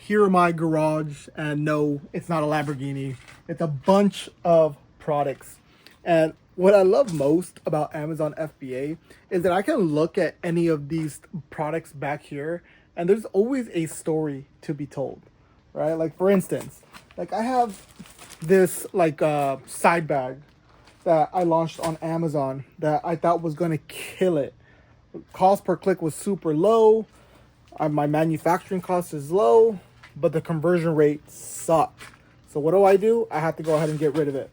here in my garage, and no, it's not a Lamborghini. It's a bunch of products. And what I love most about Amazon FBA is that I can look at any of these products back here, and there's always a story to be told, right? Like for instance, like I have this like side bag that I launched on Amazon that I thought was gonna kill it. Cost per click was super low. My manufacturing cost is low, but the conversion rate sucked. So what do? I have to go ahead and get rid of it.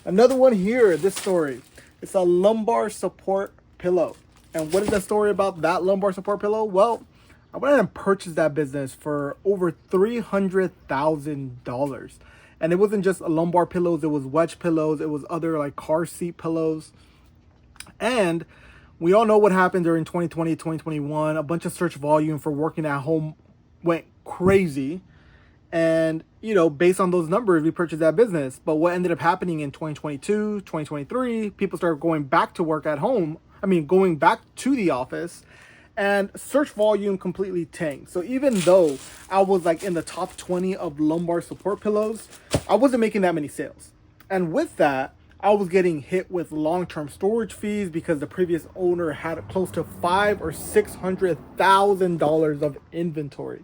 Another one here, this story. It's a lumbar support pillow. And what is the story about that lumbar support pillow? Well, I went ahead and purchased that business for over $300,000. And it wasn't just lumbar pillows, it was wedge pillows, it was other like car seat pillows. And we all know what happened during 2020, 2021. A bunch of search volume for working at home went crazy. And, you know, based on those numbers, we purchased that business. But what ended up happening in 2022, 2023, people started going back to work at home. Going back to the office, and search volume completely tanked. So even though I was like in the top 20 of lumbar support pillows, I wasn't making that many sales. And with that, I was getting hit with long-term storage fees because the previous owner had close to $500,000 or $600,000 of inventory.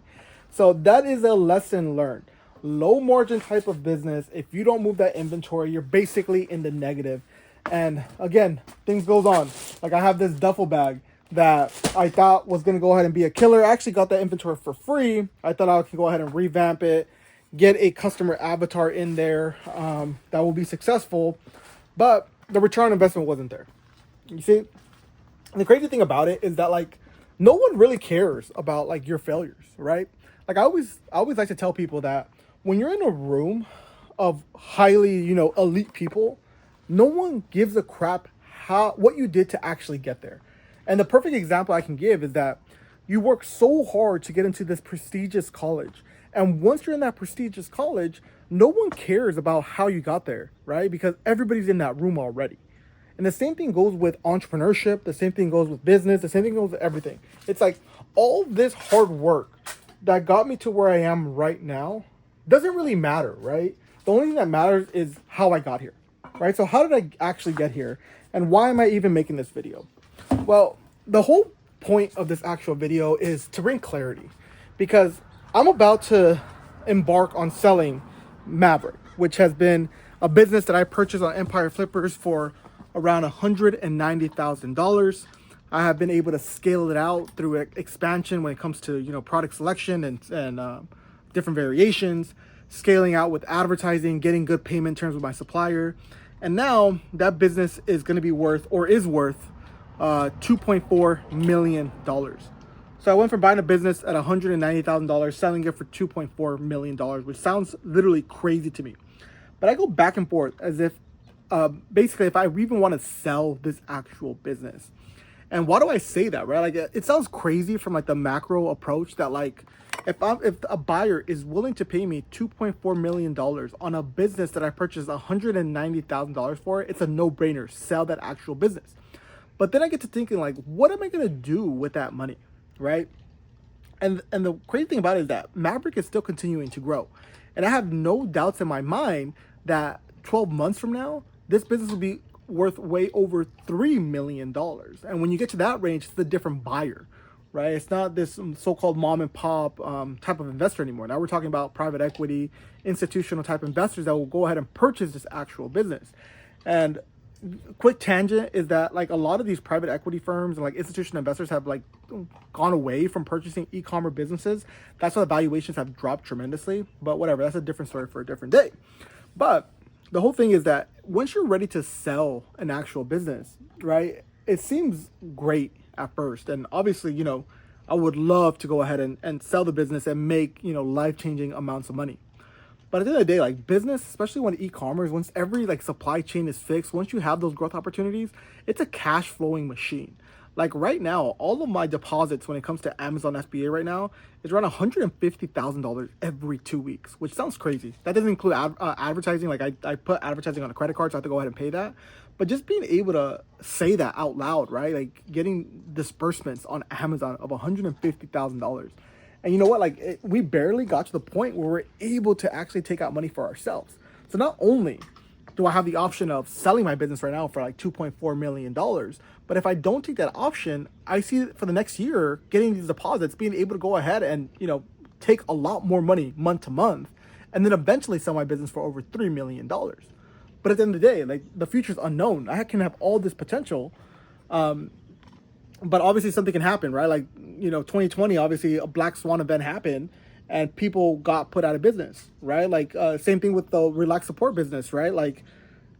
So that is a lesson learned. Low margin type of business, if you don't move that inventory, you're basically in the negative. And again, things goes on. Like I have this duffel bag that I thought was going to go ahead and be a killer. I actually got that inventory for free. I thought I could go ahead and revamp it, get a customer avatar in there that will be successful. But the return on investment wasn't there. You see? And the crazy thing about it is that like no one really cares about like your failures, right? Like I always like to tell people that when you're in a room of highly, elite people, no one gives a crap what you did to actually get there. And the perfect example I can give is that you work so hard to get into this prestigious college. And once you're in that prestigious college, no one cares about how you got there, right? Because everybody's in that room already. And the same thing goes with entrepreneurship. The same thing goes with business. The same thing goes with everything. It's like all this hard work that got me to where I am right now doesn't really matter, right? The only thing that matters is how I got here, right? So how did I actually get here? And why am I even making this video? Well, the whole point of this actual video is to bring clarity, because I'm about to embark on selling Maverick, which has been a business that I purchased on Empire Flippers for around $190,000. I have been able to scale it out through expansion when it comes to product selection and different variations, scaling out with advertising, getting good payment terms with my supplier, and now that business is going to be worth $2.4 million. So I went from buying a business at $190,000, selling it for $2.4 million, which sounds literally crazy to me. But I go back and forth as if basically if I even want to sell this actual business. And why do I say that, right? Like it sounds crazy from like the macro approach that like if a buyer is willing to pay me $2.4 million on a business that I purchased $190,000 for, it's a no-brainer. Sell that actual business. But then I get to thinking like, what am I going to do with that money, right? And the crazy thing about it is that Maverick is still continuing to grow. And I have no doubts in my mind that 12 months from now, this business will be worth way over $3 million. And when you get to that range, it's a different buyer, right? It's not this so-called mom and pop type of investor anymore. Now we're talking about private equity, institutional type investors that will go ahead and purchase this actual business. And quick tangent is that like a lot of these private equity firms and like institutional investors have like gone away from purchasing e-commerce businesses. That's why the valuations have dropped tremendously. But whatever, that's a different story for a different day. But the whole thing is that once you're ready to sell an actual business, right, it seems great at first. And obviously, I would love to go ahead and sell the business and make, life-changing amounts of money. But at the end of the day, like business, especially when e-commerce, once every like supply chain is fixed, once you have those growth opportunities, it's a cash flowing machine. Like right now, all of my deposits when it comes to Amazon FBA right now is around $150,000 every 2 weeks, which sounds crazy. That doesn't include advertising. Like I put advertising on a credit card, so I have to go ahead and pay that. But just being able to say that out loud, right? Like getting disbursements on Amazon of $150,000. And you know what? Like we barely got to the point where we're able to actually take out money for ourselves. So not only do I have the option of selling my business right now for like $2.4 million, but if I don't take that option, I see for the next year getting these deposits, being able to go ahead and take a lot more money month to month, and then eventually sell my business for over $3 million. But at the end of the day, like the future is unknown. I can have all this potential, but obviously something can happen, right? Like 2020, obviously a black swan event happened, and people got put out of business, right? Like same thing with the relaxed support business, right? Like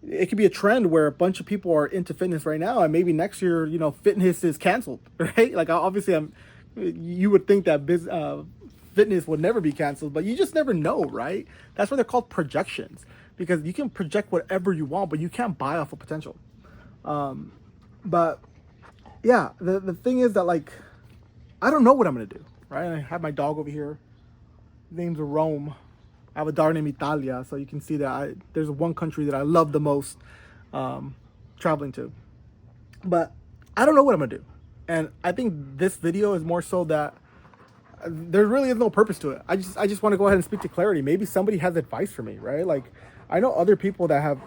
it could be a trend where a bunch of people are into fitness right now, and maybe next year, fitness is canceled, right? Like obviously, you would think that fitness would never be canceled, but you just never know, right? That's why they're called projections, because you can project whatever you want, but you can't buy off of potential. But yeah, the thing is that like I don't know what I'm gonna do, right? I have my dog over here. His name's Rome. I have a daughter named Italia, so you can see that there's one country that I love the most traveling to. But I don't know what I'm gonna do, and I think this video is more so that there really is no purpose to it. I just want to go ahead and speak to clarity. Maybe somebody has advice for me, right? Like I know other people that have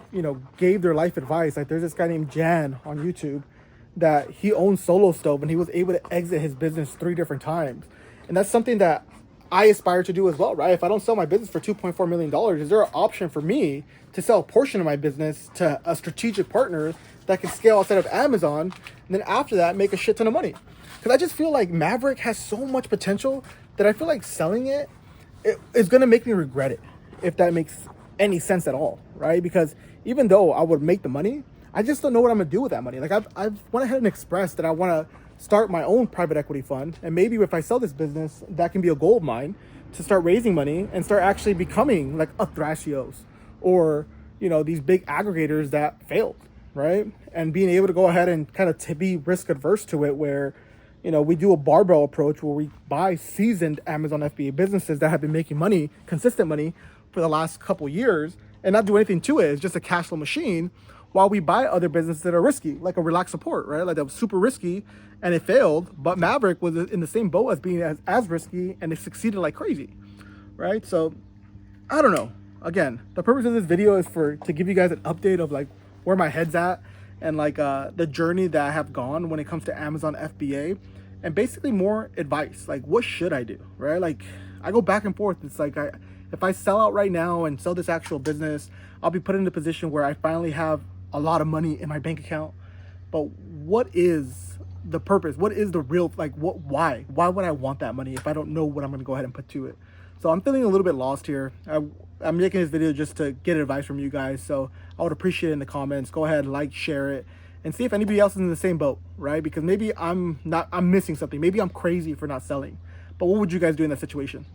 gave their life advice. Like there's this guy named Jan on YouTube that he owns Solo Stove, and he was able to exit his business 3 different times, and that's something that I aspire to do as well, right? If I don't sell my business for $2.4 million, is there an option for me to sell a portion of my business to a strategic partner that can scale outside of Amazon, and then after that, make a shit ton of money? Because I just feel like Maverick has so much potential that I feel like selling it is going to make me regret it, if that makes any sense at all, right? Because even though I would make the money, I just don't know what I'm going to do with that money. Like I've went ahead and expressed that I want to start my own private equity fund, and maybe if I sell this business, that can be a goal of mine to start raising money and start actually becoming like a Thrashios or these big aggregators that failed, right? And being able to go ahead and kind of be risk adverse to it, where we do a barbell approach where we buy seasoned Amazon FBA businesses that have been making money, consistent money for the last couple years, and not do anything to it. It's just a cash flow machine, while we buy other businesses that are risky, like a relaxed support, right? Like that was super risky and it failed, but Maverick was in the same boat as being as risky, and it succeeded like crazy, right? So I don't know. Again, the purpose of this video is to give you guys an update of like where my head's at, and like the journey that I have gone when it comes to Amazon FBA, and basically more advice. Like what should I do, right? Like I go back and forth. It's like if I sell out right now and sell this actual business, I'll be put in a position where I finally have a lot of money in my bank account. But what is the purpose? What is the real, like why would I want that money if I don't know what I'm going to go ahead and put to it? So I'm feeling a little bit lost here. I'm making this video just to get advice from you guys. So I would appreciate it in the comments. Go ahead, like, share it, and see if anybody else is in the same boat, right? Because maybe I'm missing something. Maybe I'm crazy for not selling. But what would you guys do in that situation?